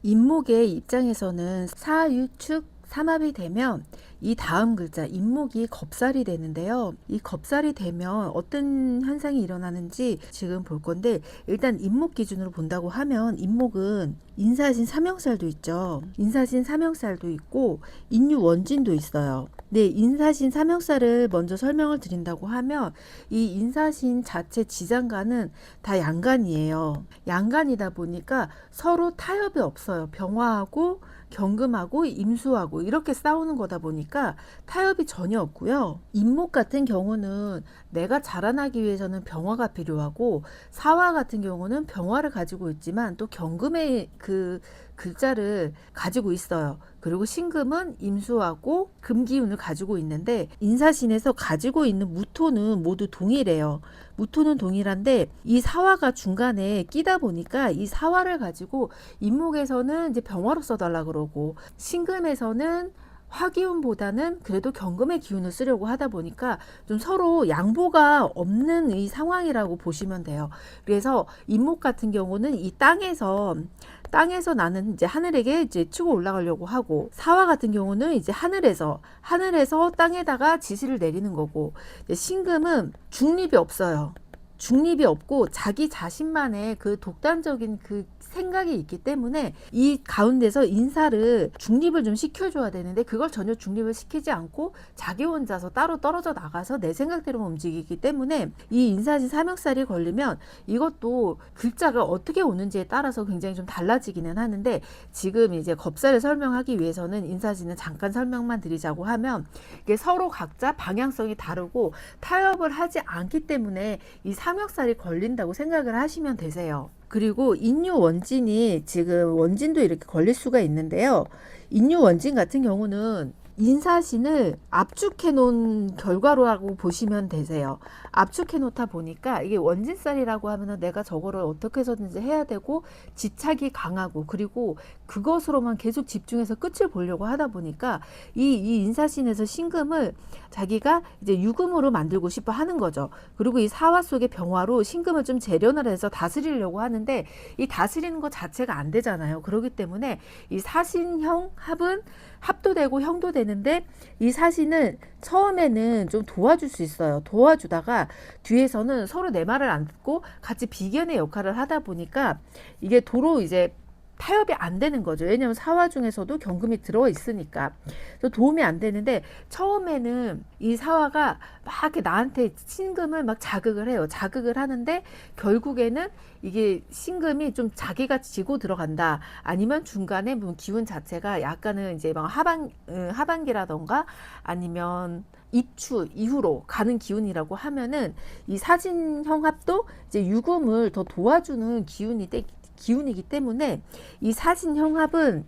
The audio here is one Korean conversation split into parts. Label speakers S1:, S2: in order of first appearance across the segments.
S1: 임목의 입장에서는 사유축 삼합이 되면 이 다음 글자 임목이 겁살이 되는데요. 이 겁살이 되면 어떤 현상이 일어나는지 지금 볼 건데, 일단 임목 기준으로 본다고 하면 임목은 인사신 삼형살도 있죠. 인사신 삼형살도 있고 인유원진도 있어요. 네, 인사신 삼형살을 먼저 설명을 드린다고 하면 이 인사신 자체 지장간은 다 양간이에요. 양간이다 보니까 서로 타협이 없어요. 병화하고 경금하고 임수하고 이렇게 싸우는 거다 보니까 타협이 전혀 없고요. 임목 같은 경우는 내가 자라나기 위해서는 병화가 필요하고, 사화 같은 경우는 병화를 가지고 있지만 또 경금의 그 글자를 가지고 있어요. 그리고 신금은 임수하고 금기운을 가지고 있는데, 인사신에서 가지고 있는 무토는 모두 동일해요. 무토는 동일한데 이 사화가 중간에 끼다 보니까 이 사화를 가지고 임목에서는 이제 병화로 써달라 그러고, 신금에서는 화기운보다는 그래도 경금의 기운을 쓰려고 하다 보니까 좀 서로 양보가 없는 이 상황이라고 보시면 돼요. 그래서 임목 같은 경우는 이 땅에서 나는 이제 하늘에게 이제 치고 올라가려고 하고, 사화 같은 경우는 이제 하늘에서 땅에다가 지시를 내리는 거고, 신금은 중립이 없어요. 중립이 없고 자기 자신만의 그 독단적인 그 생각이 있기 때문에 이 가운데서 인사를 중립을 좀 시켜줘야 되는데, 그걸 전혀 중립을 시키지 않고 자기 혼자서 따로 떨어져 나가서 내 생각대로 움직이기 때문에 이 인사신 삼형살이 걸리면 이것도 글자가 어떻게 오는지에 따라서 굉장히 좀 달라지기는 하는데, 지금 이제 겁살을 설명하기 위해서는 인사신은 잠깐 설명만 드리자고 하면, 이게 서로 각자 방향성이 다르고 타협을 하지 않기 때문에 이 삼형살이 걸린다고 생각을 하시면 되세요. 그리고 인유원진이 지금 원진도 이렇게 걸릴 수가 있는데요. 인유원진 같은 경우는 인사신을 압축해 놓은 결과로라고 보시면 되세요. 압축해 놓다 보니까 이게 원진살이라고 하면은 내가 저거를 어떻게 해서든지 해야 되고 집착이 강하고, 그리고 그것으로만 계속 집중해서 끝을 보려고 하다 보니까 이 인사신에서 신금을 자기가 이제 유금으로 만들고 싶어 하는 거죠. 그리고 이 사화 속의 병화로 신금을 좀 재련을 해서 다스리려고 하는데, 이 다스리는 것 자체가 안 되잖아요. 그렇기 때문에 이 사신형 합은 합도 되고 형도 되는데, 이 사신은 처음에는 좀 도와줄 수 있어요. 도와주다가 뒤에서는 서로 내 말을 안 듣고 같이 비견의 역할을 하다 보니까 이게 도로 이제 타협이 안 되는 거죠. 왜냐하면 사화 중에서도 경금이 들어 있으니까. 그래서 도움이 안 되는데, 처음에는 이 사화가 막 이렇게 나한테 신금을 막 자극을 해요. 자극을 하는데 결국에는 이게 신금이 좀 자기가 지고 들어간다, 아니면 중간에 뭐 기운 자체가 약간은 이제 막 하반기라던가 아니면 입추 이후로 가는 기운이라고 하면은, 이 사진형 합도 이제 유금을 더 도와주는 기운이기 때문에 이 사진 형합은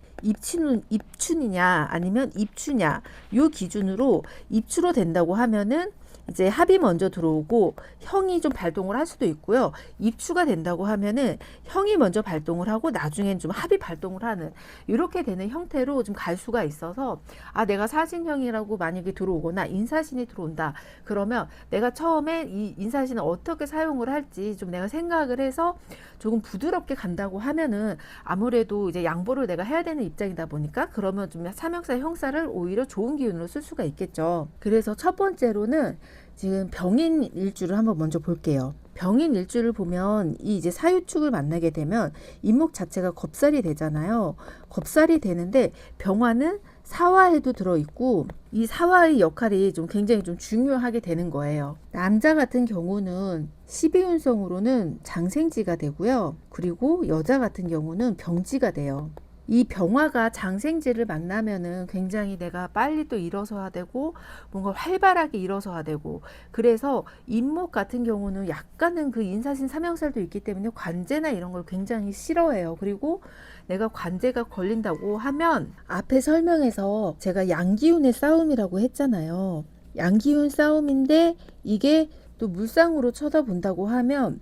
S1: 입춘이냐 아니면 입추냐, 요 기준으로 입추로 된다고 하면은 이제 합이 먼저 들어오고 형이 좀 발동을 할 수도 있고요. 입추가 된다고 하면은 형이 먼저 발동을 하고 나중엔 좀 합이 발동을 하는, 이렇게 되는 형태로 좀 갈 수가 있어서, 내가 사신형이라고 만약에 들어오거나 인사신이 들어온다 그러면 내가 처음에 이 인사신을 어떻게 사용을 할지 좀 내가 생각을 해서 조금 부드럽게 간다고 하면은, 아무래도 이제 양보를 내가 해야 되는 입장이다 보니까 그러면 좀 삼형살 형살을 오히려 좋은 기운으로 쓸 수가 있겠죠. 그래서 첫 번째로는 지금 병인 일주를 한번 먼저 볼게요. 병인 일주를 보면 이 이제 사유축을 만나게 되면 임목 자체가 겁살이 되잖아요. 겁살이 되는데 병화는 사화에도 들어있고, 이 사화의 역할이 좀 굉장히 좀 중요하게 되는 거예요. 남자 같은 경우는 12운성으로는 장생지가 되고요. 그리고 여자 같은 경우는 병지가 돼요. 이 병화가 장생지를 만나면은 굉장히 내가 빨리 또 일어서야 되고 뭔가 활발하게 일어서야 되고, 그래서 임목 같은 경우는 약간은 그 인사신 삼형살도 있기 때문에 관제나 이런 걸 굉장히 싫어해요. 그리고 내가 관제가 걸린다고 하면 앞에 설명에서 제가 양기운의 싸움이라고 했잖아요. 양기운 싸움인데 이게 또 물상으로 쳐다본다고 하면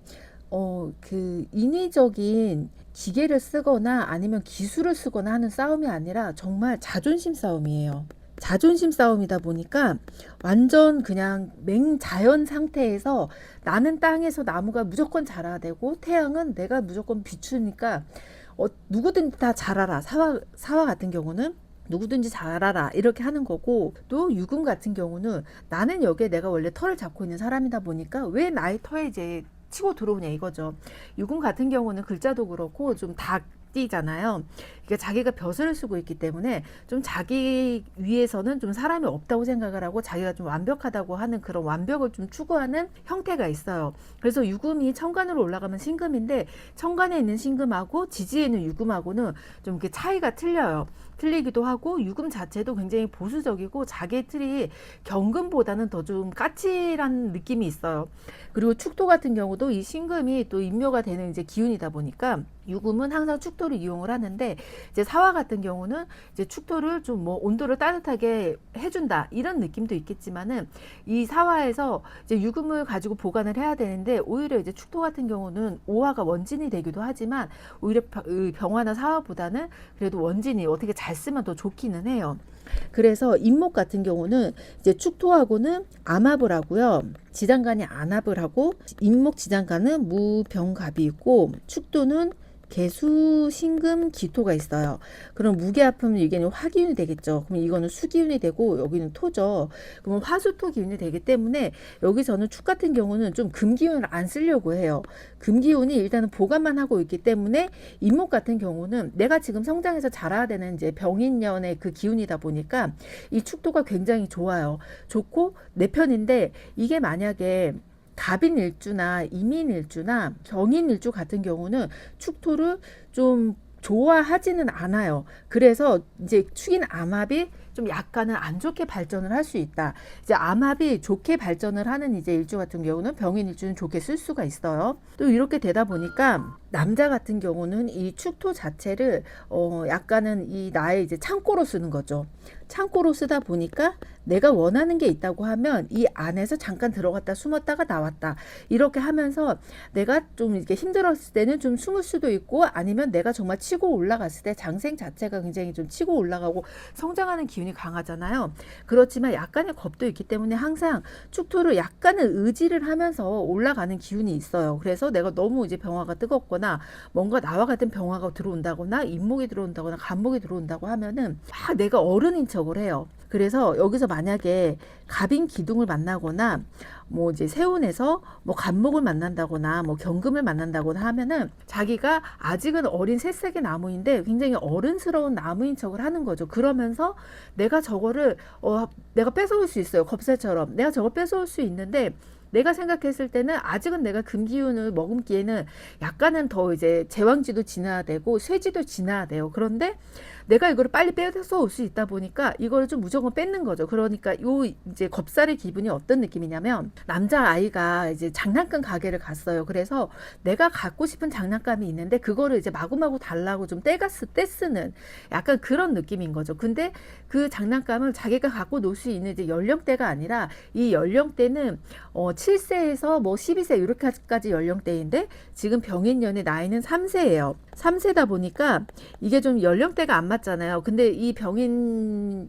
S1: 그 인위적인 기계를 쓰거나 아니면 기술을 쓰거나 하는 싸움이 아니라 정말 자존심 싸움이에요. 자존심 싸움이다 보니까 완전 그냥 맹자연 상태에서 나는 땅에서 나무가 무조건 자라야 되고 태양은 내가 무조건 비추니까 누구든지 다 잘하라. 사화 같은 경우는 누구든지 잘하라 이렇게 하는 거고, 또 유금 같은 경우는 나는 여기에 내가 원래 털을 잡고 있는 사람이다 보니까 왜 나의 터에 이제 치고 들어오냐 이거죠. 유금 같은 경우는 글자도 그렇고 좀 닭띠잖아요. 그러니까 자기가 벼슬을 쓰고 있기 때문에 좀 자기 위에서는 좀 사람이 없다고 생각을 하고 자기가 좀 완벽하다고 하는 그런 완벽을 좀 추구하는 형태가 있어요. 그래서 유금이 천간으로 올라가면 신금인데, 천간에 있는 신금하고 지지에 있는 유금하고는 좀 이렇게 차이가 틀리기도 하고, 유금 자체도 굉장히 보수적이고 자기의 틀이 경금보다는 더 좀 까칠한 느낌이 있어요. 그리고 축토 같은 경우도 이 신금이 또 인묘가 되는 이제 기운이다 보니까 유금은 항상 축토를 이용을 하는데, 이제 사화 같은 경우는 이제 축토를 좀 뭐 온도를 따뜻하게 해준다 이런 느낌도 있겠지만은, 이 사화에서 이제 유금을 가지고 보관을 해야 되는데, 오히려 이제 축토 같은 경우는 오화가 원진이 되기도 하지만 오히려 병화나 사화보다는 그래도 원진이 어떻게 잘 쓰면 더 좋기는 해요. 그래서 인목 같은 경우는 이제 축토하고는 암합을 하고요. 지장간이 안합을 하고, 인목 지장간은 무병갑이 있고, 축토는 개수, 신금, 기토가 있어요. 그럼 무게아프면 이게 화기운이 되겠죠. 그럼 이거는 수기운이 되고 여기는 토죠. 그러면 화수토 기운이 되기 때문에 여기서는 축 같은 경우는 좀 금기운을 안 쓰려고 해요. 금기운이 일단은 보관만 하고 있기 때문에, 인목 같은 경우는 내가 지금 성장해서 자라야 되는 이제 병인년의 그 기운이다 보니까 이 축토가 굉장히 좋아요. 좋고 내 편인데, 이게 만약에 갑인일주나 임인일주나 경인일주 같은 경우는 축토를 좀 좋아하지는 않아요. 그래서 이제 축인 암합이 좀 약간은 안 좋게 발전을 할 수 있다. 이제 암합이 좋게 발전을 하는 이제 일주 같은 경우는 병인일주는 좋게 쓸 수가 있어요. 또 이렇게 되다 보니까 남자 같은 경우는 이 축토 자체를 약간은 이 나의 이제 창고로 쓰는 거죠. 창고로 쓰다 보니까 내가 원하는 게 있다고 하면 이 안에서 잠깐 들어갔다 숨었다가 나왔다 이렇게 하면서, 내가 좀 이렇게 힘들었을 때는 좀 숨을 수도 있고, 아니면 내가 정말 치고 올라갔을 때 장생 자체가 굉장히 좀 치고 올라가고 성장하는 기운이 강하잖아요. 그렇지만 약간의 겁도 있기 때문에 항상 축토를 약간은 의지를 하면서 올라가는 기운이 있어요. 그래서 내가 너무 이제 병화가 뜨겁거나 뭔가 나와 같은 병화가 들어온다거나 인목이 들어온다거나 간목이 들어온다고 하면은 막 내가 어른인 척을 해요. 그래서 여기서 만약에 갑인 기둥을 만나거나 뭐 이제 세운에서 뭐 간목을 만난다거나 뭐 경금을 만난다거나 하면은 자기가 아직은 어린 새싹의 나무인데 굉장히 어른스러운 나무인 척을 하는 거죠. 그러면서 내가 저거를 내가 뺏어올 수 있어요. 겁새처럼 내가 저걸 뺏어올 수 있는데, 내가 생각했을 때는 아직은 내가 금기운을 머금기에는 약간은 더 이제 제왕지도 지나야 되고 쇠지도 지나야 돼요. 그런데 내가 이거를 빨리 빼서 올 수 있다 보니까 이거를 좀 무조건 뺏는 거죠. 그러니까 요 이제 겁살의 기분이 어떤 느낌이냐면, 남자 아이가 이제 장난감 가게를 갔어요. 그래서 내가 갖고 싶은 장난감이 있는데 그거를 이제 마구마구 달라고 좀 떼쓰는 약간 그런 느낌인 거죠. 근데 그 장난감을 자기가 갖고 놀 수 있는 이제 연령대가 아니라, 이 연령대는 7세에서 뭐 12세 이렇게까지 연령대인데, 지금 병인년의 나이는 3세예요. 3세다 보니까 이게 좀 연령대가 안 맞잖아요. 근데 이 병인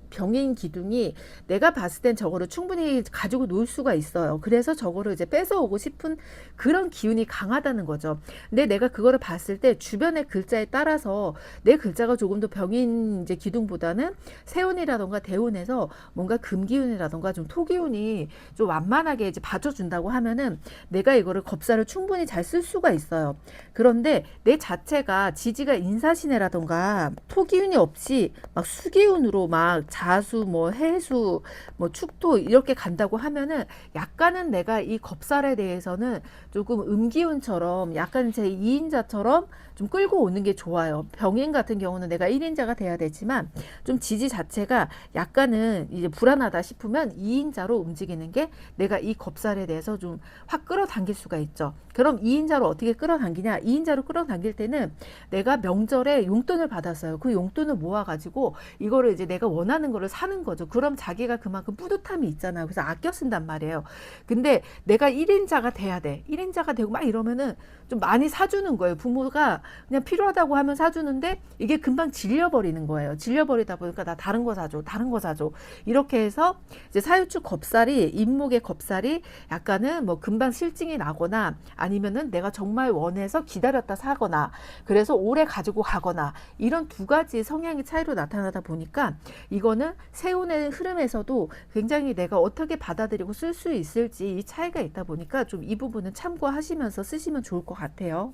S1: 기둥이 내가 봤을 땐 저거를 충분히 가지고 놀 수가 있어요. 그래서 저거를 이제 뺏어오고 싶은 그런 기운이 강하다는 거죠. 근데 내가 그거를 봤을 때 주변의 글자에 따라서 내 글자가 조금 더 병인 이제 기둥보다는 세운이라던가 대운에서 뭔가 금기운이라던가 좀 토기운이 좀 완만하게 이제 받쳐준다고 하면은 내가 이거를 겁사를 충분히 잘 쓸 수가 있어요. 그런데 내 자체가 지지가 인사신해라던가 토기운이 없이 막 수기운으로 막 자수 뭐 해수 뭐 축토 이렇게 간다고 하면은, 약간은 내가 이 겁살에 대해서는 조금 음기운처럼 약간 제 2인자처럼 좀 끌고 오는 게 좋아요. 병인 같은 경우는 내가 1인자가 돼야 되지만 좀 지지 자체가 약간은 이제 불안하다 싶으면 2인자로 움직이는 게 내가 이 겁살에 대해서 좀 확 끌어당길 수가 있죠. 그럼 2인자로 어떻게 끌어당기냐? 2인자로 끌어당길 때는 내가 명절에 용돈을 받았어요. 그 용돈을 모아가지고 이거를 이제 내가 원하는 거를 사는 거죠. 그럼 자기가 그만큼 뿌듯함이 있잖아요. 그래서 아껴 쓴단 말이에요. 근데 내가 1인자가 돼야 돼. 1인자가 되고 막 이러면은 좀 많이 사주는 거예요. 부모가 그냥 필요하다고 하면 사주는데 이게 금방 질려버리는 거예요. 질려버리다 보니까 나 다른 거 사줘, 다른 거 사줘. 이렇게 해서 이제 사유축 겁살이, 인목의 겁살이 약간은 뭐 금방 실증이 나거나 아니면은 내가 정말 원해서 기다렸다 사거나 그래서 오래 가지고 가거나 이런 두 가지 성향의 차이로 나타나다 보니까 이거는 세운의 흐름에서도 굉장히 내가 어떻게 받아들이고 쓸 수 있을지 이 차이가 있다 보니까 좀 이 부분은 참고하시면서 쓰시면 좋을 것 같아요.